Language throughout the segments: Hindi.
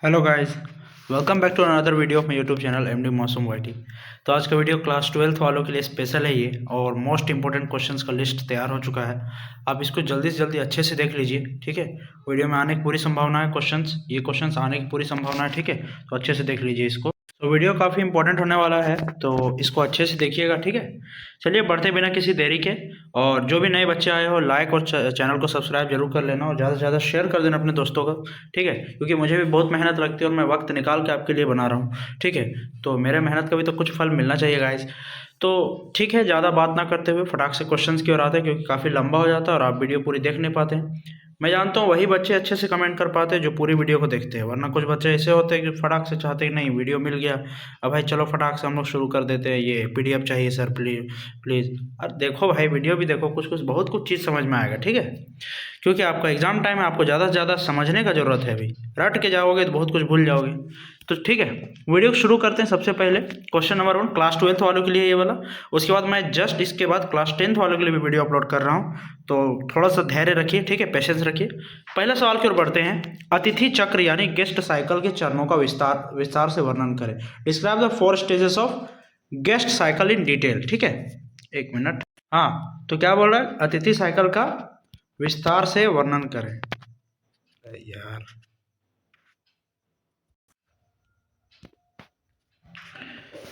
Hello guys, welcome back to another video of my YouTube channel MD Mausam YT. तो आज का वीडियो क्लास 12th वालों के लिए स्पेशल है ये, और मोस्ट इंपॉर्टेंट क्वेश्चंस का लिस्ट तैयार हो चुका है। आप इसको जल्दी से जल्दी अच्छे से देख लीजिए, ठीक है। वीडियो में आने की पूरी संभावना है, ये क्वेश्चंस आने की पूरी संभावना है, ठीक है। तो अच्छे से देख लीजिए इसको। तो वीडियो काफ़ी इंपॉर्टेंट होने वाला है, तो इसको अच्छे से देखिएगा, ठीक है। चलिए बढ़ते बिना किसी देरी के, और जो भी नए बच्चे आए हो लाइक और चैनल को सब्सक्राइब जरूर कर लेना, और ज़्यादा से ज़्यादा शेयर कर देना अपने दोस्तों को, ठीक है। क्योंकि मुझे भी बहुत मेहनत लगती है और मैं वक्त निकाल के आपके लिए बना रहा हूँ, ठीक है। तो मेरे मेहनत का भी तो कुछ फल मिलना चाहिए गाइस। तो ठीक है, ज़्यादा बात ना करते हुए फटाक से क्वेश्चंस की ओर आते हैं, क्योंकि काफ़ी लंबा हो जाता है और आप वीडियो पूरी देख नहीं पाते हैं। मैं जानता हूँ वही बच्चे अच्छे से कमेंट कर पाते हैं जो पूरी वीडियो को देखते हैं, वरना कुछ बच्चे ऐसे होते हैं कि फटाक से चाहते हैं नहीं वीडियो मिल गया, अब भाई चलो फटाक से हम लोग शुरू कर देते हैं, ये पीडीएफ चाहिए सर प्लीज़ प्लीज़। अरे देखो भाई, वीडियो भी देखो, कुछ कुछ बहुत कुछ चीज़ समझ में आएगा, ठीक है। क्योंकि आपका एग्जाम टाइम है, आपको ज़्यादा से ज़्यादा समझने का ज़रूरत है। अभी रट के जाओगे तो बहुत कुछ भूल जाओगे। तो ठीक है, वीडियो शुरू करते हैं। सबसे पहले क्वेश्चन नंबर 1 क्लास 12th वालों के लिए ये वाला। उसके बाद मैं जस्ट इसके बाद क्लास 10th वालों के लिए भी वीडियो अपलोड कर रहा हूँ, तो थोड़ा सा धैर्य रखिए, ठीक है, पेशेंस रखिए। पहले सवाल की ओर बढ़ते हैं। अतिथि चक्र यानी गेस्ट साइकिल के चरणों का विस्तार से वर्णन करें। Describe the 4 stages of guest cycle in detail, ठीक है। एक मिनट, हाँ, तो क्या बोल रहा है, अतिथि साइकिल का विस्तार से वर्णन करें। यार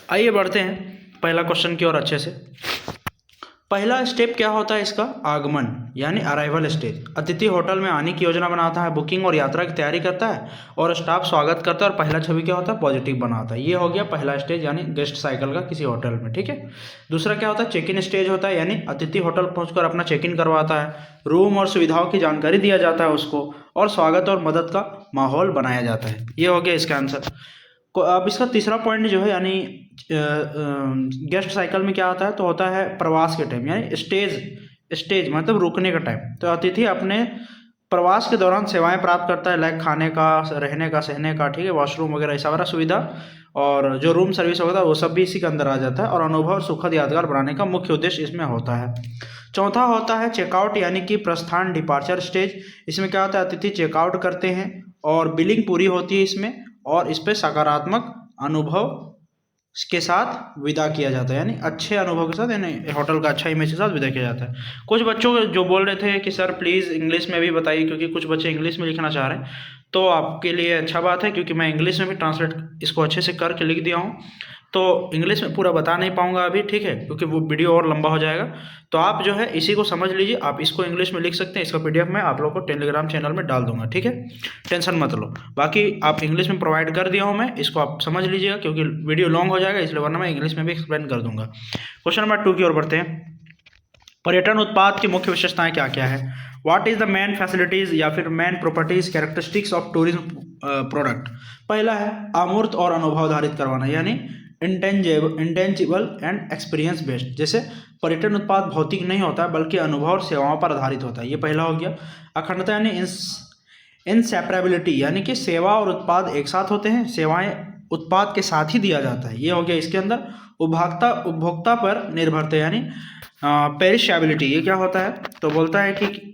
आइए बढ़ते हैं पहला क्वेश्चन की ओर अच्छे से। पहला स्टेप क्या होता है इसका, आगमन यानी अराइवल स्टेज। अतिथि होटल में आने की योजना बनाता है, बुकिंग और यात्रा की तैयारी करता है, और स्टाफ स्वागत करता है, और पहला छवि क्या होता है, पॉजिटिव बनाता है। ये हो गया पहला स्टेज यानी गेस्ट साइकिल का किसी होटल में, ठीक है। दूसरा क्या होता है, चेक इन स्टेज होता है, यानी अतिथि होटल पहुंचकर अपना चेक इन करवाता है, रूम और सुविधाओं की जानकारी दिया जाता है उसको, और स्वागत और मदद का माहौल बनाया जाता है। ये हो गया इसका आंसर। अब इसका तीसरा पॉइंट जो है, यानी गेस्ट साइकिल में क्या आता है, तो होता है प्रवास के टाइम, यानी स्टेज मतलब रुकने का टाइम। तो अतिथि अपने प्रवास के दौरान सेवाएं प्राप्त करता है, लाइक खाने का, रहने का, सहने का, ठीक है, वॉशरूम वगैरह सारा सुविधा, और जो रूम सर्विस होता है वो सब भी इसी के अंदर आ जाता है, और अनुभव सुखद यादगार बनाने का मुख्य उद्देश्य इसमें होता है। चौथा होता है चेकआउट यानी कि प्रस्थान, डिपार्चर स्टेज। इसमें क्या होता है, अतिथि चेकआउट करते हैं और बिलिंग पूरी होती है इसमें, और इस पर सकारात्मक अनुभव के साथ विदा किया जाता है, यानी अच्छे अनुभव के साथ, यानी होटल का अच्छा इमेज के साथ विदा किया जाता है। कुछ बच्चों जो बोल रहे थे कि सर प्लीज़ इंग्लिश में भी बताइए, क्योंकि कुछ बच्चे इंग्लिश में लिखना चाह रहे हैं, तो आपके लिए अच्छा बात है, क्योंकि मैं इंग्लिश में भी ट्रांसलेट इसको अच्छे से करके लिख दिया हूँ। तो इंग्लिश में पूरा बता नहीं पाऊंगा अभी, ठीक है, क्योंकि वो वीडियो और लंबा हो जाएगा। तो आप जो है इसी को समझ लीजिए, आप इसको इंग्लिश में लिख सकते हैं। इसका पीडीएफ मैं आप लोग को टेलीग्राम चैनल में डाल दूंगा, ठीक है, टेंशन मत लो। बाकी आप इंग्लिश में प्रोवाइड कर दिया हूँ मैं, इसको आप समझ लीजिएगा, क्योंकि वीडियो लॉन्ग हो जाएगा इसलिए, वरना मैं इंग्लिश में भी एक्सप्लेन कर दूंगा। क्वेश्चन नंबर 2 की ओर बढ़ते हैं। पर्यटन उत्पाद की मुख्य विशेषताएं क्या क्या है। What is the main facilities या फिर main properties characteristics of tourism product. पहला है अमूर्त और अनुभवाधारित करवाना, यानी इंटेंजिबल एंड एक्सपीरियंस बेस्ड। जैसे पर्यटन उत्पाद भौतिक नहीं होता बल्कि अनुभव और सेवाओं पर आधारित होता है, ये पहला हो गया। अखंडता यानी इनसेपरेबिलिटी, यानी कि सेवा और उत्पाद एक साथ होते हैं, सेवाएं उत्पाद के साथ ही दिया जाता है, ये हो गया इसके अंदर। उपभोक्ता पर निर्भरता, यानी पेरिशेबिलिटी, ये क्या होता है, तो बोलता है कि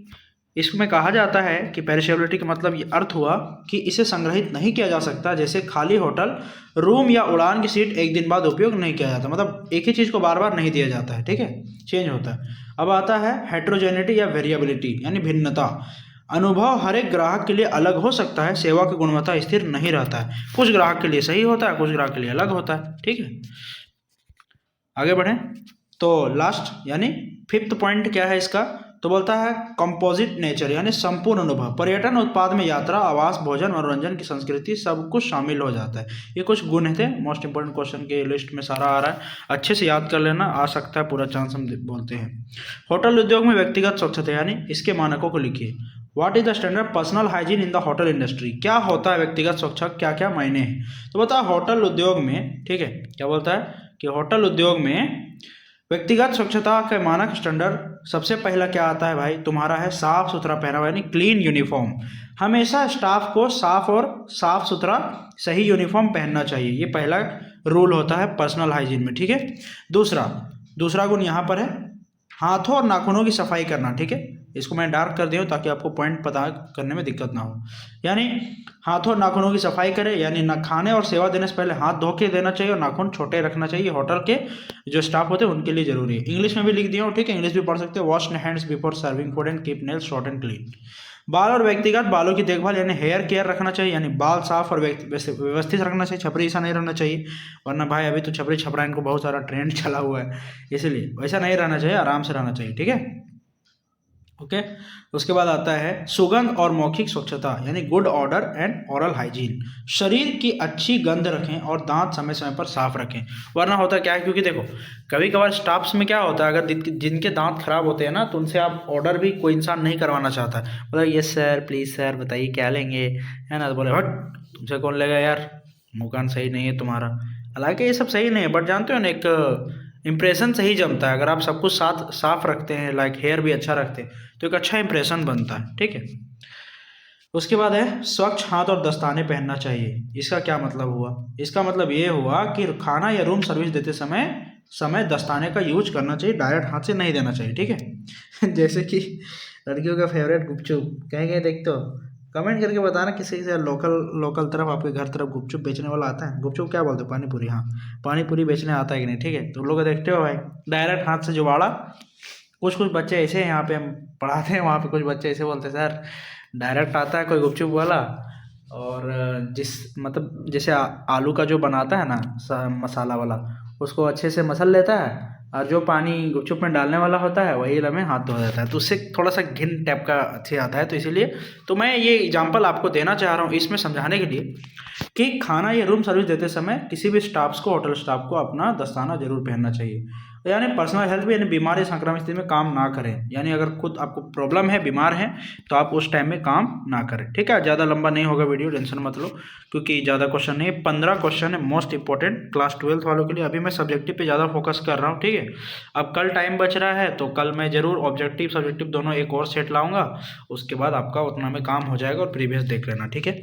इसमें कहा जाता है कि पेरिशेबिलिटी का मतलब ये अर्थ हुआ कि इसे संग्रहित नहीं किया जा सकता, जैसे खाली होटल रूम या उड़ान की सीट एक दिन बाद उपयोग नहीं किया जाता, मतलब एक ही चीज़ को बार बार नहीं दिया जाता है, ठीक है, चेंज होता है। अब आता है हेट्रोजेनिटी या वेरिएबिलिटी, यानी भिन्नता। अनुभव हर एक ग्राहक के लिए अलग हो सकता है, सेवा की गुणवत्ता स्थिर नहीं रहता है, कुछ ग्राहक के लिए सही होता है, कुछ ग्राहक के लिए अलग होता है, ठीक है। आगे बढ़ें तो लास्ट यानी 5th पॉइंट क्या है इसका, तो बोलता है कंपोजिट नेचर, यानी संपूर्ण अनुभव। पर्यटन उत्पाद में यात्रा, आवास, भोजन, मनोरंजन की संस्कृति सब कुछ शामिल हो जाता है। ये कुछ गुण थे, मोस्ट इंपोर्टेंट क्वेश्चन के लिस्ट में सारा आ रहा है, अच्छे से याद कर लेना, आ सकता है पूरा चांस हम बोलते हैं। होटल उद्योग में व्यक्तिगत स्वच्छता, यानी इसके मानकों को लिखिए। What is the standard personal hygiene in the hotel industry. क्या होता है व्यक्तिगत स्वच्छता, क्या क्या मायने हैं, तो बता होटल उद्योग में, ठीक है, क्या बोलता है कि होटल उद्योग में व्यक्तिगत स्वच्छता के मानक स्टैंडर्ड सबसे पहला क्या आता है भाई, तुम्हारा है साफ सुथरा पहनावा, यानी क्लीन यूनिफॉर्म। हमेशा स्टाफ को साफ सुथरा सही यूनिफॉर्म पहनना चाहिए, ये पहला रूल होता है पर्सनल हाइजीन में, ठीक है। दूसरा गुण यहाँ पर है हाथों और नाखूनों की सफाई करना, ठीक है। इसको मैं डार्क कर दिया हूँ ताकि आपको पॉइंट पता करने में दिक्कत ना हो। यानी हाथों और नाखूनों की सफाई करें, यानी ना खाने और सेवा देने से पहले हाथ धो के देना चाहिए और नाखून छोटे रखना चाहिए। होटल के जो स्टाफ होते हैं उनके लिए जरूरी है। इंग्लिश में भी लिख दिया हूँ, ठीक है, इंग्लिश भी पढ़ सकते हैं। Wash hands before serving food and keep nails short and clean. बाल और व्यक्तिगत बालों की देखभाल यानी हेयर केयर रखना चाहिए, यानी बाल साफ और व्यवस्थित रखना चाहिए। छपरी सा नहीं रहना चाहिए, वरना भाई अभी तो छपरी छपरा इनको बहुत सारा ट्रेंड चला हुआ है, इसलिए वैसा नहीं रहना चाहिए, आराम से रहना चाहिए, ठीक है। ओके। उसके बाद आता है सुगंध और मौखिक स्वच्छता यानी good order and oral hygiene. शरीर की अच्छी गंध रखें और दांत समय समय पर साफ रखें, वरना होता क्या है, क्योंकि देखो कभी कभार स्टाफ्स में क्या होता है, अगर जिनके दांत खराब होते हैं ना, तो उनसे आप ऑर्डर भी कोई इंसान नहीं करवाना चाहता, बोला यस सर प्लीज़ सर बताइए क्या लेंगे, है ना, तो बोले हट तुमसे कौन लेगा यार, मुँह कान सही नहीं है तुम्हारा। हालांकि ये सब सही नहीं है, बट जानते हो ना एक इंप्रेशन सही जमता है। अगर आप सब कुछ साथ साफ रखते हैं, लाइक हेयर भी अच्छा रखते हैं, तो एक अच्छा इंप्रेशन बनता है, ठीक है। उसके बाद है स्वच्छ हाथ और दस्ताने पहनना चाहिए। इसका क्या मतलब हुआ? इसका मतलब ये हुआ कि खाना या रूम सर्विस देते समय दस्ताने का यूज करना चाहिए, डायरेक्ट हाथ से नहीं देना चाहिए, ठीक है। जैसे कि लड़कियों का फेवरेट गुपचुप कहेंगे, देख तो कमेंट करके बताना किसी से लोकल तरफ आपके घर तरफ गुपचुप बेचने वाला आता है। गुपचुप क्या बोलते हैं? पानी पूरी। हाँ, पानी पूरी बेचने आता है कि नहीं, ठीक है। तो लोग देखते हो भाई डायरेक्ट हाथ से जुगाड़ा। कुछ बच्चे ऐसे यहाँ पे हम पढ़ाते हैं, वहाँ पे कुछ बच्चे ऐसे बोलते हैं सर डायरेक्ट आता है कोई गुपचुप वाला, और जिस मतलब जैसे आलू का जो बनाता है ना मसाला वाला, उसको अच्छे से मसल लेता है, और जो पानी गुपचुप में डालने वाला होता है वही में हाथ धो देता है, तो उससे थोड़ा सा घिन टाइप का अच्छे आता है। तो इसीलिए तो मैं ये एग्जांपल आपको देना चाह रहा हूँ इसमें समझाने के लिए कि खाना या रूम सर्विस देते समय किसी भी स्टाफ्स को, होटल स्टाफ को अपना दस्ताना जरूर पहनना चाहिए। यानी पर्सनल हेल्थ भी, यानी बीमारी संक्रामक स्थिति में काम ना करें, यानी अगर खुद आपको प्रॉब्लम है, बीमार है, तो आप उस टाइम में काम ना करें, ठीक है। ज़्यादा लंबा नहीं होगा वीडियो, टेंशन मत लो, क्योंकि ज़्यादा क्वेश्चन नहीं है, 15 क्वेश्चन है मोस्ट इंपॉर्टेंट क्लास 12th वालों के लिए। अभी मैं सब्जेक्टिव पे ज़्यादा फोकस कर रहा हूँ, ठीक है। अब कल टाइम बच रहा है, तो कल मैं जरूर ऑब्जेक्टिव सब्जेक्टिव दोनों एक और सेट लाऊंगा, उसके बाद आपका उतना में काम हो जाएगा, और प्रीवियस देख लेना, ठीक है।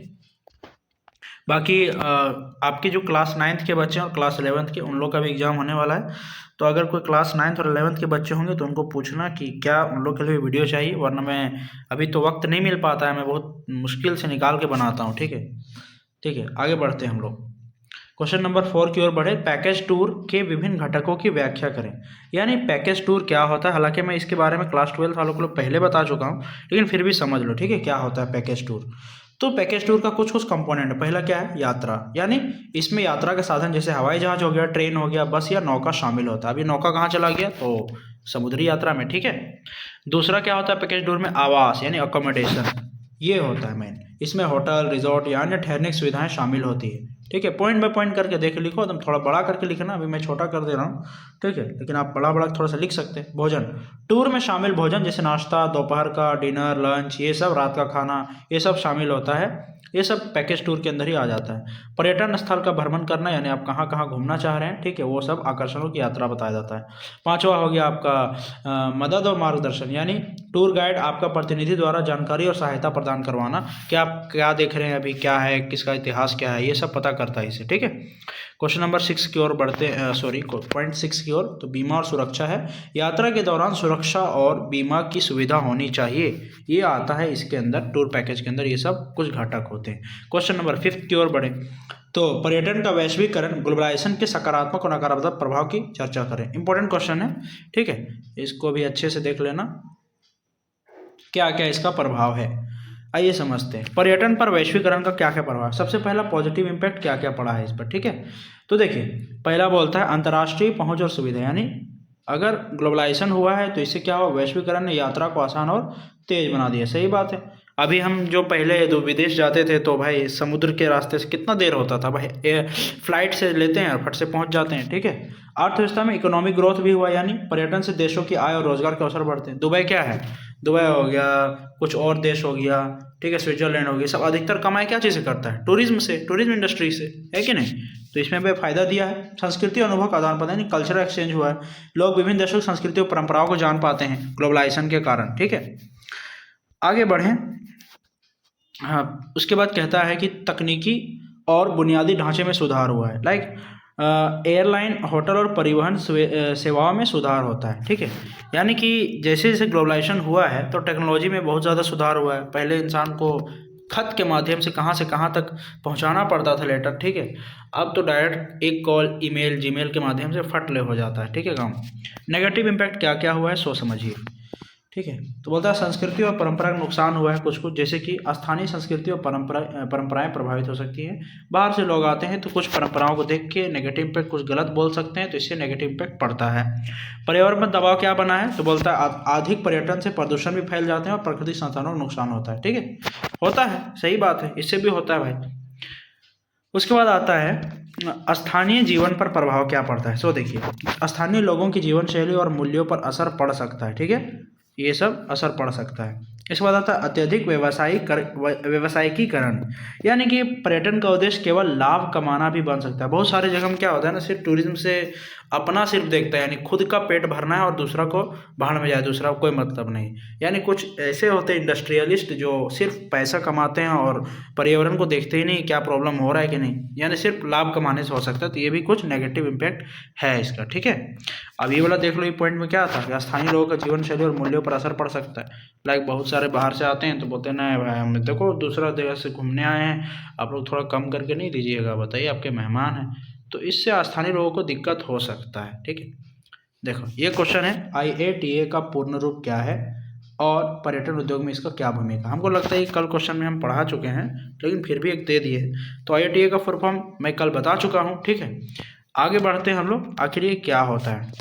बाकी आपके जो क्लास 9th के बच्चे हैं और क्लास 11th के, उन लोग का भी एग्ज़ाम होने वाला है, तो अगर कोई क्लास 9th और 11th के बच्चे होंगे तो उनको पूछना कि क्या उन लोग के लिए वीडियो चाहिए, वरना मैं अभी तो वक्त नहीं मिल पाता है, मैं बहुत मुश्किल से निकाल के बनाता हूँ, ठीक है। ठीक है, आगे बढ़ते हैं हम लोग। क्वेश्चन नंबर 4 की ओर बढ़े। पैकेज टूर के विभिन्न घटकों की व्याख्या करें। यानी पैकेज टूर क्या होता है? हालांकि मैं इसके बारे में क्लास 12 वालों को पहले बता चुका हूँ, लेकिन फिर भी समझ लो, ठीक है, क्या होता है पैकेज टूर। तो पैकेज टूर का कुछ कंपोनेंट है। पहला क्या है? यात्रा, यानी इसमें यात्रा के साधन जैसे हवाई जहाज हो गया, ट्रेन हो गया, बस या नौका शामिल होता है। अभी नौका कहाँ चला गया? तो समुद्री यात्रा में, ठीक है। दूसरा क्या होता है पैकेज टूर में? आवास यानी अकोमोडेशन, ये होता है मेन। इसमें होटल, रिजॉर्ट या अन्य ठहरने की सुविधाएं शामिल होती है, ठीक है। पॉइंट बाय पॉइंट करके देख लिखो, एकदम थोड़ा बड़ा करके लिखना, अभी मैं छोटा कर दे रहा हूँ, ठीक है, लेकिन आप बड़ा बड़ा थोड़ा सा लिख सकते हैं। भोजन, टूर में शामिल भोजन जैसे नाश्ता, दोपहर का डिनर, लंच, ये सब, रात का खाना, ये सब शामिल होता है, ये सब पैकेज टूर के अंदर ही आ जाता है। पर्यटन स्थल का भ्रमण करना, यानी आप कहाँ कहाँ घूमना चाह रहे हैं, ठीक है, वो सब आकर्षणों की यात्रा बताया जाता है। पांचवा हो गया आपका मदद और मार्गदर्शन, यानी टूर गाइड आपका प्रतिनिधि द्वारा जानकारी और सहायता प्रदान करवाना कि आप क्या देख रहे हैं, अभी क्या है, किसका इतिहास क्या है, ये सब पता करता है इसे, ठीक है। क्वेश्चन नंबर 6 की ओर बढ़ते हैं, सॉरी पॉइंट 6 की ओर। तो बीमा और सुरक्षा है। यात्रा के दौरान सुरक्षा और बीमा की सुविधा होनी चाहिए, ये आता है इसके अंदर, टूर पैकेज के अंदर ये सब कुछ घटक होते हैं। क्वेश्चन नंबर 5 की ओर बढ़े। तो पर्यटन का वैश्वीकरण, ग्लोबलाइजेशन के सकारात्मक और नकारात्मक प्रभाव की चर्चा करें। इंपॉर्टेंट क्वेश्चन है, ठीक है, इसको भी अच्छे से देख लेना क्या क्या इसका प्रभाव है। आइए समझते हैं पर्यटन पर वैश्वीकरण का क्या क्या प्रभाव। सबसे पहला पॉजिटिव इम्पैक्ट क्या क्या पड़ा है इस पर, ठीक है। तो देखिए पहला बोलता है अंतर्राष्ट्रीय पहुंच और सुविधा, यानी अगर ग्लोबलाइजेशन हुआ है तो इससे क्या हुआ? वैश्वीकरण ने यात्रा को आसान और तेज बना दिया। सही बात है। अभी हम जो पहले दो विदेश जाते थे तो भाई समुद्र के रास्ते से कितना देर होता था भाई, फ्लाइट से लेते हैं और फट से पहुंच जाते हैं, ठीक है। अर्थव्यवस्था में इकोनॉमिक ग्रोथ भी हुआ, यानी पर्यटन से देशों की आय और रोजगार के अवसर बढ़ते हैं। दुबई क्या है? दुबई हो गया, कुछ और देश हो गया, ठीक है, स्विट्जरलैंड हो गया, सब अधिकतर कमाई क्या चीज़ से करता है? टूरिज्म से, टूरिज्म इंडस्ट्री से, है कि नहीं। तो इसमें भी फायदा दिया है। संस्कृति अनुभव का आदान प्रदान, कल्चरल एक्सचेंज हुआ है, लोग विभिन्न देशों की संस्कृति और परंपराओं को जान पाते हैं ग्लोबलाइजेशन के कारण, ठीक है। आगे बढ़ें। हाँ, उसके बाद कहता है कि तकनीकी और बुनियादी ढांचे में सुधार हुआ है। लाइक एयरलाइन, होटल और परिवहन सेवाओं में सुधार होता है। ठीक है, यानी कि जैसे जैसे ग्लोबलाइजेशन हुआ है तो टेक्नोलॉजी में बहुत ज़्यादा सुधार हुआ है। पहले इंसान को खत के माध्यम से कहाँ तक पहुँचाना पड़ता था लेटर। ठीक है, अब तो डायरेक्ट एक कॉल, ईमेल, जीमेल के माध्यम से फट ले हो जाता है। ठीक है काम। नेगेटिव इम्पैक्ट क्या क्या हुआ है सो समझिए। ठीक है, तो बोलता है संस्कृति और परंपरा का नुकसान हुआ है कुछ कुछ, जैसे कि स्थानीय संस्कृति और परंपराएं प्रभावित हो सकती हैं। बाहर से लोग आते हैं तो कुछ परंपराओं को देख के नेगेटिव इम्पैक्ट, कुछ गलत बोल सकते हैं तो इससे नेगेटिव इम्पैक्ट पड़ता है। पर्यावरण पर दबाव क्या बना है, तो बोलता है अधिक पर्यटन से प्रदूषण भी फैल जाते हैं और प्राकृतिक संसाधनों का नुकसान होता है। ठीक है, होता है, सही बात है, इससे भी होता है भाई। उसके बाद आता है स्थानीय जीवन पर प्रभाव क्या पड़ता है। सो देखिए, स्थानीय लोगों की जीवन शैली और मूल्यों पर असर पड़ सकता है। ठीक है, ये सब असर पड़ सकता है। इसके बाद आता है अत्यधिक व्यावसायिकीकरण, यानी कि पर्यटन का उद्देश्य केवल लाभ कमाना भी बन सकता है। बहुत सारी जगह में क्या होता है ना, सिर्फ टूरिज्म से अपना सिर्फ देखता है, यानी खुद का पेट भरना है और दूसरा को भाड़ में जाए, दूसरा को कोई मतलब नहीं। यानी कुछ ऐसे होते हैं इंडस्ट्रियलिस्ट जो सिर्फ पैसा कमाते हैं और पर्यावरण को देखते ही नहीं क्या प्रॉब्लम हो रहा है कि नहीं, यानी सिर्फ लाभ कमाने से हो सकता है। तो ये भी कुछ नेगेटिव इम्पैक्ट है इसका। ठीक है, अब ये वाला देख लो, ये पॉइंट में क्या था कि स्थानीय लोगों का जीवन शैली और मूल्यों पर असर पड़ सकता है। लाइक बहुत सारे बाहर से आते हैं तो बोलते हैं ना भाई, हम देखो दूसरा जगह से घूमने आए हैं, आप लोग थोड़ा कम करके नहीं दीजिएगा, बताइए आपके मेहमान हैं, तो इससे स्थानीय लोगों को दिक्कत हो सकता है। ठीक है, देखो ये क्वेश्चन है, IATA का पूर्ण रूप क्या है और पर्यटन उद्योग में इसका क्या भूमिका। हमको लगता है ये कल क्वेश्चन में हम पढ़ा चुके हैं, लेकिन फिर भी एक दे दिए। तो IATA का फुल फॉर्म मैं कल बता चुका हूँ। ठीक है, आगे बढ़ते हैं हम लोग, आखिर ये क्या होता है।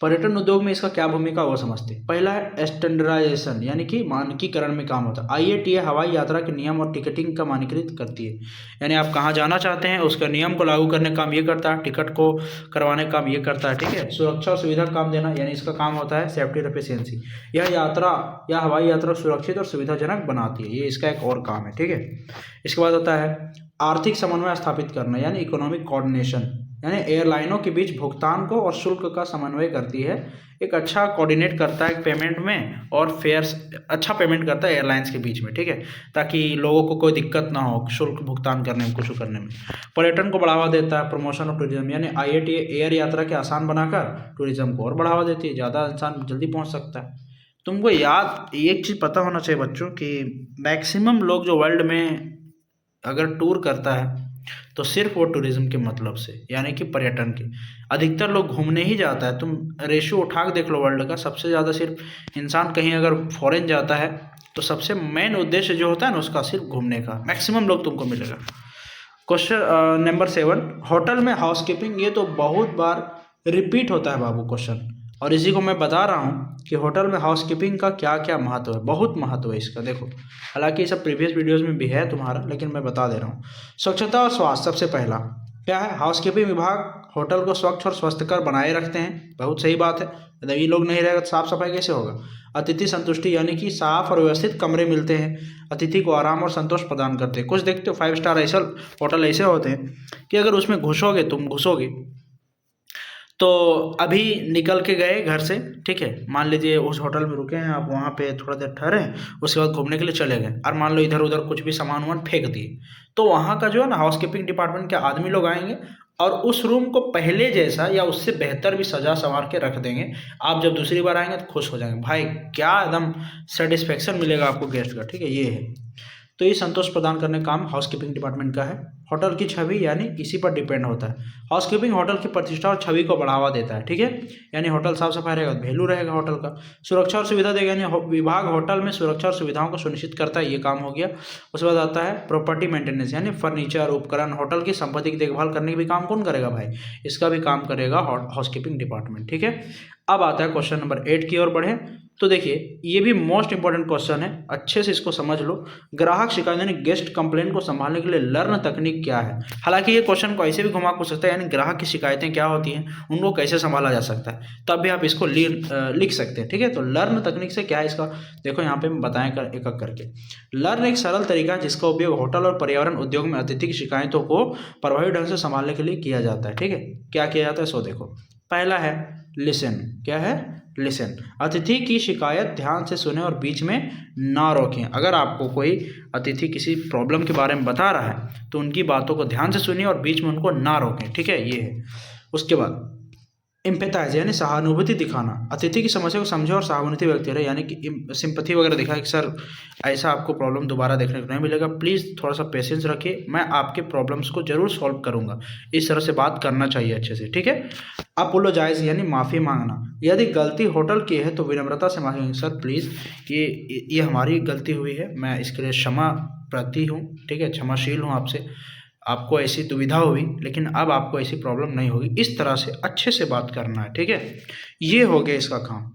पर्यटन उद्योग में इसका क्या भूमिका वो समझते हैं। पहला है स्टैंडर्डाइजेशन, यानी कि मानकीकरण में काम होता है। IATA हवाई यात्रा के नियम और टिकटिंग का मानकीकृत करती है, यानी आप कहाँ जाना चाहते हैं उसका नियम को लागू करने का काम ये करता है, टिकट को करवाने का काम ये करता है। ठीक है, सुरक्षा और सुविधा का काम देना, यानी इसका काम होता है सेफ्टी और एफिशिएंसी। यह यात्रा या हवाई यात्रा सुरक्षित और सुविधाजनक बनाती है, ये इसका एक और काम है। ठीक है, इसके बाद आता है आर्थिक समन्वय स्थापित करना, यानी इकोनॉमिक कोऑर्डिनेशन, यानी एयरलाइनों के बीच भुगतान को और शुल्क का समन्वय करती है। एक अच्छा कोऑर्डिनेट करता है पेमेंट में, और फेयर्स अच्छा पेमेंट करता है एयरलाइंस के बीच में। ठीक है, ताकि लोगों को कोई दिक्कत ना हो शुल्क भुगतान करने में, कुछ करने में। पर्यटन को बढ़ावा देता है, प्रमोशन ऑफ टूरिज्म, यानी IATA एयर यात्रा के आसान बनाकर टूरिज्म को और बढ़ावा देती है, ज़्यादा इंसान जल्दी पहुँच सकता है। तुमको याद एक चीज़ पता होना चाहिए बच्चों कि मैक्सिमम लोग जो वर्ल्ड में अगर टूर करता है तो सिर्फ वो टूरिज्म के मतलब से, यानी कि पर्यटन के। अधिकतर लोग घूमने ही जाता है। तुम रेशियो उठा के देख लो वर्ल्ड का, सबसे ज़्यादा सिर्फ इंसान कहीं अगर फॉरेन जाता है तो सबसे मेन उद्देश्य जो होता है ना उसका सिर्फ घूमने का, मैक्सिमम लोग तुमको मिलेगा। क्वेश्चन नंबर 7, होटल में हाउसकीपिंग, ये तो बहुत बार रिपीट होता है बाबू क्वेश्चन, और इसी को मैं बता रहा हूँ कि होटल में हाउसकीपिंग का क्या क्या महत्व है। बहुत महत्व है इसका, देखो हालांकि ये सब प्रीवियस वीडियोस में भी है तुम्हारा, लेकिन मैं बता दे रहा हूँ। स्वच्छता और स्वास्थ्य, सबसे पहला क्या है, हाउसकीपिंग विभाग होटल को स्वच्छ और स्वस्थकर बनाए रखते हैं। बहुत सही बात है, यदि ये लोग नहीं रहेगा तो साफ सफाई कैसे होगा। अतिथि संतुष्टि, यानी कि साफ और व्यवस्थित कमरे मिलते हैं, अतिथि को आराम और संतोष प्रदान करते हैं। कुछ देखते हो 5 स्टार ऐसा होटल ऐसे होते हैं कि अगर उसमें घुसोगे तो अभी निकल के गए घर से, ठीक है, मान लीजिए उस होटल में रुके हैं आप, वहाँ पे थोड़ा देर ठहरे, उसके बाद घूमने के लिए चले गए, और मान लो इधर उधर कुछ भी सामान वामान फेंक दिए, तो वहाँ का जो है ना हाउसकीपिंग डिपार्टमेंट के आदमी लोग आएंगे और उस रूम को पहले जैसा या उससे बेहतर भी सजा संवार के रख देंगे। आप जब दूसरी बार आएंगे तो खुश हो जाएंगे, भाई क्या एकदम सेटिस्फेक्शन मिलेगा आपको गेस्ट का। ठीक है, ये है, तो ये संतोष प्रदान करने का काम हाउसकीपिंग डिपार्टमेंट का है। होटल की छवि, यानी इसी पर डिपेंड होता है। हाउसकीपिंग होटल की प्रतिष्ठा और छवि को बढ़ावा देता है। ठीक है, यानी होटल साफ सफाई रहेगा तो वैल्यू रहेगा होटल का। सुरक्षा और सुविधा देगा, यानी विभाग होटल में सुरक्षा और सुविधाओं को सुनिश्चित करता है, ये काम हो गया। उसके बाद आता है प्रॉपर्टी मेंटेनेंस, यानी फर्नीचर, उपकरण, होटल की संपत्ति की देखभाल करने की भी काम कौन करेगा भाई, इसका भी काम करेगा हाउसकीपिंग डिपार्टमेंट। ठीक है, अब आता है क्वेश्चन नंबर 8 की ओर बढ़े। तो देखिए ये भी मोस्ट इंपॉर्टेंट क्वेश्चन है, अच्छे से इसको समझ लो। ग्राहक शिकायत यानी गेस्ट कंप्लेंट को संभालने के लिए लर्न तकनीक क्या है। हालांकि ये क्वेश्चन को ऐसे भी घुमा पूछ सकता है, यानी ग्राहक की शिकायतें क्या होती हैं, उनको कैसे संभाला जा सकता है, तब भी आप इसको लिख सकते हैं। ठीक है, तो लर्न तकनीक से क्या है इसका, देखो यहाँ पे हम बताएं एक एक करके। लर्न एक सरल तरीका है जिसका उपयोग होटल और पर्यावरण उद्योग में अतिथि की शिकायतों को प्रभावी ढंग से संभालने के लिए किया जाता है। ठीक है, क्या किया जाता है सो देखो। पहला है लिसन, क्या है लिसन। अतिथि की शिकायत ध्यान से सुने और बीच में ना रोकें। अगर आपको कोई अतिथि किसी प्रॉब्लम के बारे में बता रहा है तो उनकी बातों को ध्यान से सुनिए और बीच में उनको ना रोकें, ठीक है, ये है। उसके बाद एम्पैथाइज यानी सहानुभूति दिखाना। अतिथि की समस्या को समझे और सहानुभूति व्यक्त करें, यानी कि सिंपैथी वगैरह दिखाए कि सर ऐसा आपको प्रॉब्लम दोबारा देखने को नहीं मिलेगा, प्लीज़ थोड़ा सा पेशेंस रखिए, मैं आपके प्रॉब्लम्स को जरूर सॉल्व करूंगा। इस तरह से बात करना चाहिए अच्छे से, ठीक है। अपोलोजाइज यानी माफ़ी मांगना। यदि गलती होटल की है तो विनम्रता से मांगेंगे, सर प्लीज़ ये हमारी गलती हुई है, मैं इसके लिए क्षमा प्रार्थी हूँ, ठीक है, क्षमाशील हूँ आपसे, आपको ऐसी दुविधा हुई लेकिन अब आपको ऐसी प्रॉब्लम नहीं होगी। इस तरह से अच्छे से बात करना है, ठीक है। ये हो गया इसका काम।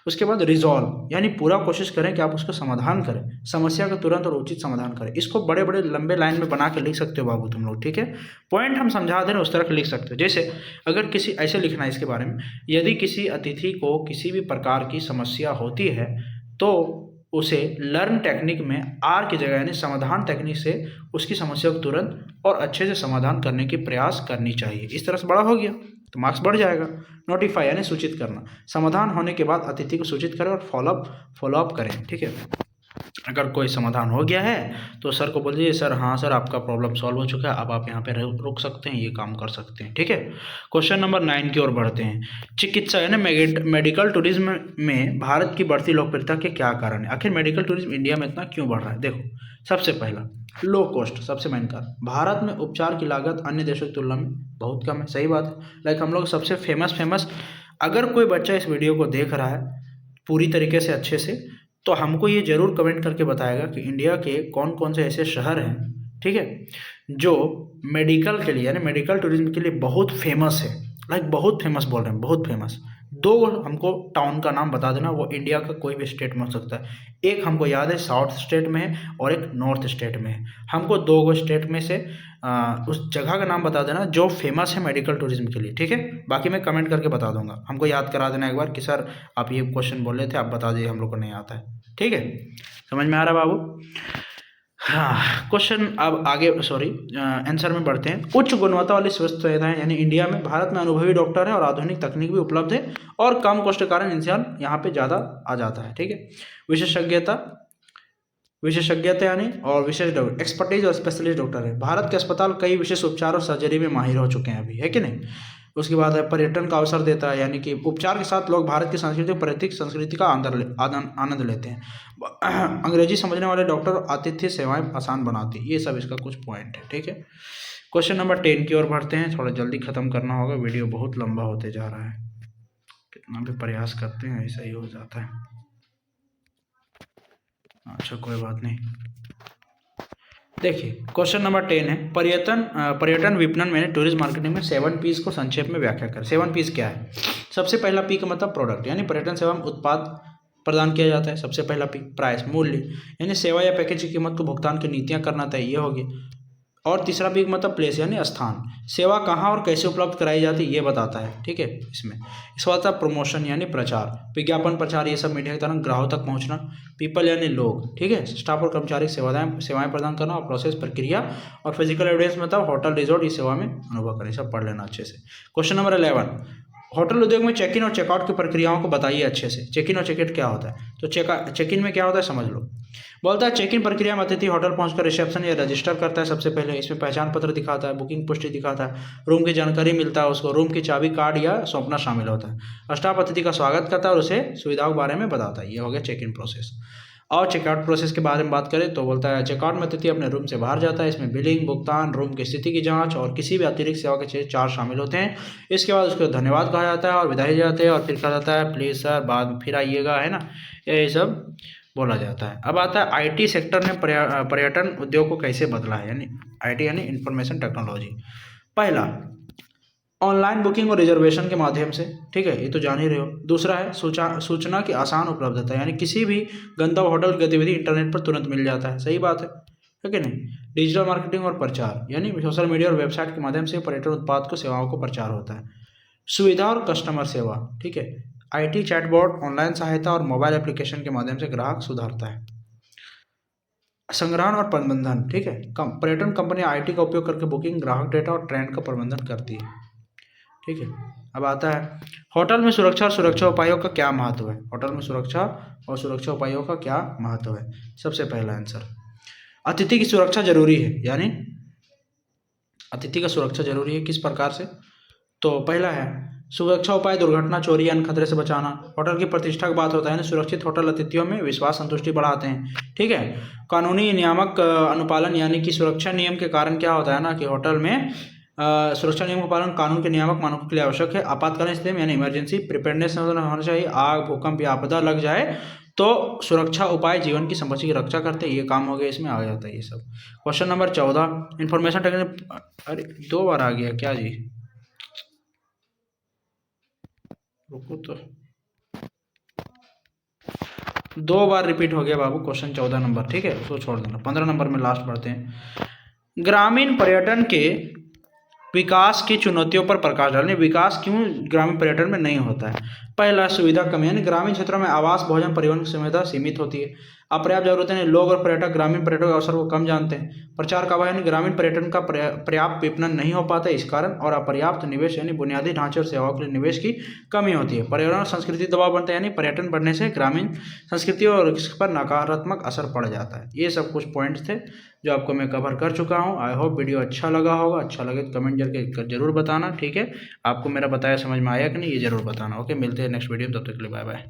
उसके बाद रिजॉल्व यानी पूरा कोशिश करें कि आप उसका समाधान करें, समस्या का तुरंत और उचित समाधान करें। इसको बड़े बड़े लंबे लाइन में बना के लिख सकते हो बाबू तुम लोग, ठीक है। पॉइंट हम समझा दें उस तरह के लिख सकते हो। जैसे अगर किसी ऐसे लिखना है इसके बारे में, यदि किसी अतिथि को किसी भी प्रकार की समस्या होती है तो उसे लर्न टेक्निक में आर की जगह यानी समाधान टेक्निक से उसकी समस्या को तुरंत और अच्छे से समाधान करने की प्रयास करनी चाहिए। इस तरह से बड़ा हो गया तो मार्क्स बढ़ जाएगा। नोटिफाई यानी सूचित करना। समाधान होने के बाद अतिथि को सूचित करें और फॉलोअप करें, ठीक है। अगर कोई समाधान हो गया है तो सर को बोल दीजिए, सर हाँ सर आपका प्रॉब्लम सॉल्व हो चुका है, अब आप यहाँ पे रुक सकते हैं, ये काम कर सकते हैं, ठीक है। क्वेश्चन नंबर 9 की ओर बढ़ते हैं। चिकित्सा यानी मेडिकल टूरिज्म में भारत की बढ़ती लोकप्रियता के क्या कारण है? आखिर मेडिकल टूरिज्म इंडिया में इतना क्यों बढ़ रहा है? देखो, सबसे पहला लो कॉस्ट, सबसे मेन कारण। भारत में उपचार की लागत अन्य देशों की तुलना में बहुत कम है, सही बात है। लाइक हम लोग सबसे फेमस अगर कोई बच्चा इस वीडियो को देख रहा है पूरी तरीके से अच्छे से तो हमको ये जरूर कमेंट करके बताएगा कि इंडिया के कौन कौन से ऐसे शहर हैं, ठीक है, जो मेडिकल के लिए यानी मेडिकल टूरिज्म के लिए बहुत फेमस है। लाइक बहुत फेमस बोल रहे हैं, बहुत फेमस। दो हमको टाउन का नाम बता देना, वो इंडिया का कोई भी स्टेट में हो सकता है। एक हमको याद है साउथ स्टेट में है और एक नॉर्थ स्टेट में है। हमको दो स्टेट में से उस जगह का नाम बता देना जो फेमस है मेडिकल टूरिज्म के लिए, ठीक है। बाकी मैं कमेंट करके बता दूंगा, हमको याद करा देना एक बार कि सर आप ये क्वेश्चन बोल रहे थे, आप बता दीजिए, हम लोग को नहीं आता है, ठीक है। समझ में आ रहा बाबू? हाँ, क्वेश्चन अब आगे आंसर में बढ़ते हैं। उच्च गुणवत्ता वाली स्वास्थ्य सुविधाएं यानी इंडिया में भारत में अनुभवी डॉक्टर है और आधुनिक तकनीक भी उपलब्ध है और कम कॉस्ट के कारण इंसान यहाँ पे ज़्यादा आ जाता है, ठीक है। विशेषज्ञता यानी और विशेष डॉक्टर, एक्सपर्टीज और स्पेशलिस्ट डॉक्टर है। भारत के अस्पताल कई विशेष उपचार और सर्जरी में माहिर हो चुके हैं अभी, है कि नहीं। उसके बाद है पर्यटन का अवसर देता है, यानी कि उपचार के साथ लोग भारत की संस्कृति और पर्यटक संस्कृति का आनंद लेते हैं। अंग्रेजी समझने वाले डॉक्टर आतिथ्य सेवाएं आसान बनाती है। ये सब इसका कुछ पॉइंट है, ठीक है। क्वेश्चन नंबर 10 की ओर बढ़ते हैं। थोड़ा जल्दी खत्म करना होगा, वीडियो बहुत लंबा होते जा रहा है, कितना भी प्रयास करते हैं ऐसा ही हो जाता है। अच्छा कोई बात नहीं। देखिए क्वेश्चन नंबर 10 है, पर्यटन विपणन में टूरिज्म मार्केटिंग में 7 P's को संक्षेप में व्याख्या करें। 7 P's क्या है? सबसे पहला पी का मतलब प्रोडक्ट यानी पर्यटन सेवा में उत्पाद प्रदान किया जाता है। सबसे पहला पी प्राइस मूल्य यानी सेवा या पैकेज की कीमत को भुगतान की नीतियां करना तय, ये होगी। और तीसरा पी का मतलब प्लेस यानी स्थान, सेवा कहाँ और कैसे उपलब्ध कराई जाती है ये बताता है, ठीक है। इसमें इसके बाद प्रमोशन यानी प्रचार, विज्ञापन प्रचार, ये सब मीडिया के तरह ग्राहक तक पहुँचना। पीपल यानी लोग, ठीक है। स्टाफ और कर्मचारी सेवाएं प्रदान करना और प्रोसेस प्रक्रिया और फिजिकल एविडेंस मतलब होटल रिजॉर्ट ये सेवा में अनुभव करें, सब पढ़ लेना अच्छे से। क्वेश्चन नंबर 11, होटल उद्योग में चेक इन और चेकआउट की प्रक्रियाओं को बताइए अच्छे से। चेक इन और चेकआउट क्या होता है? तो चेक इन में क्या होता है समझ लो। बोलता है चेक इन प्रक्रिया में अतिथि होटल पहुंचकर रिसेप्शन या रजिस्टर करता है। सबसे पहले इसमें पहचान पत्र दिखाता है, बुकिंग पुष्टि दिखाता है, रूम की जानकारी मिलता है उसको, रूम की चाबी कार्ड या सौंपना शामिल होता है। स्टाफ अतिथि का स्वागत करता है और उसे सुविधाओं के बारे में बताता है। ये हो गया चेक इन प्रोसेस। और चेकआउट प्रोसेस के बारे में बात करें तो बोलता है चेकआउट में अतिथि अपने रूम से बाहर जाता है। इसमें बिलिंग, भुगतान, रूम की स्थिति की जांच और किसी भी अतिरिक्त सेवा के चार्ज शामिल होते हैं। इसके बाद उसको धन्यवाद कहा जाता है और विदाई जाते हैं और फिर कहा जाता है प्लीज़ सर बाद में फिर आइएगा, है ना, ये सब बोला जाता है। अब आता है आईटी सेक्टर ने पर्यटन उद्योग को कैसे बदला है, यानी आईटी यानी इंफॉर्मेशन टेक्नोलॉजी। पहला ऑनलाइन बुकिंग और रिजर्वेशन के माध्यम से, ठीक है, ये तो जान ही रहे हो। दूसरा है सूचना की आसान उपलब्धता, यानी किसी भी गंतव्य होटल गतिविधि इंटरनेट पर तुरंत मिल जाता है, सही बात है कि नहीं। डिजिटल मार्केटिंग और प्रचार यानी सोशल मीडिया और वेबसाइट के माध्यम से पर्यटन उत्पाद को सेवाओं को प्रचार होता है। सुविधा और कस्टमर सेवा, ठीक है, आईटी चैटबॉट, ऑनलाइन सहायता और मोबाइल एप्लीकेशन के माध्यम से ग्राहक सुधारता है। संग्रहण और प्रबंधन, ठीक है, पर्यटन कंपनी आईटी का उपयोग करके बुकिंग, ग्राहक डेटा और ट्रेंड का प्रबंधन करती है, ठीक है। अब आता है होटल में सुरक्षा और सुरक्षा उपायों का क्या महत्व है। होटल में सुरक्षा और सुरक्षा उपायों का क्या महत्व है। सबसे पहला आंसर, अतिथि की सुरक्षा जरूरी है, यानी अतिथि का सुरक्षा जरूरी है। किस प्रकार से, तो पहला है सुरक्षा उपाय, दुर्घटना, चोरी, अन्य खतरे से बचाना। होटल की प्रतिष्ठा की बात होता है ना, सुरक्षित होटल अतिथियों में विश्वास, संतुष्टि बढ़ाते हैं। ठीक है। कानूनी नियामक अनुपालन, यानी कि सुरक्षा नियम के कारण क्या होता है ना कि होटल में सुरक्षा नियम का पालन कानून के नियामक मानकों के लिए आवश्यक है। आपातकालीन स्थिति में यानी इमरजेंसी प्रिपेयर्डनेस होना चाहिए। आग, भूकंप या आपदा लग जाए तो सुरक्षा उपाय जीवन की संपत्ति की रक्षा करते हैं। ये काम हो गया, इसमें आ जाता है ये सब। Question number 14, information technology. अरे 2 बार आ गया क्या जी, रुको तो, 2 बार रिपीट हो गया बाबू क्वेश्चन 14 नंबर। ठीक है, उसको छोड़ देना। 15 नंबर में लास्ट पढ़ते हैं। ग्रामीण पर्यटन के विकास की चुनौतियों पर प्रकाश डालने। विकास क्यों ग्रामीण पर्यटन में नहीं होता है। पहला, सुविधा कमी, यानी ग्रामीण क्षेत्रों में आवास, भोजन, परिवहन की सुविधा सीमित होती है। अपर्याप्त जरूरतें, यानी लोग और पर्यटक ग्रामीण पर्यटन के अवसर को कम जानते हैं। प्रचार का अभाव, यानी ग्रामीण पर्यटन का पर्याप्त विपणन नहीं हो पाता इस कारण। और अपर्याप्त निवेश, यानी बुनियादी ढांचे और सेवाओं के लिए निवेश की कमी होती है। पर्यावरण और संस्कृति दबाव बनता है, यानी पर्यटन बढ़ने से ग्रामीण संस्कृति और इस पर नकारात्मक असर पड़ जाता है। ये सब कुछ पॉइंट्स थे जो आपको मैं कवर कर चुका हूँ। आई होप वीडियो अच्छा लगा होगा। अच्छा लगे तो कमेंट करके जरूर बताना। ठीक है, आपको मेरा बताया समझ में आया कि नहीं, ये जरूर बताना। ओके, मिलते हैं नेक्स्ट वीडियो में, तब तक के लिए बाय बाय।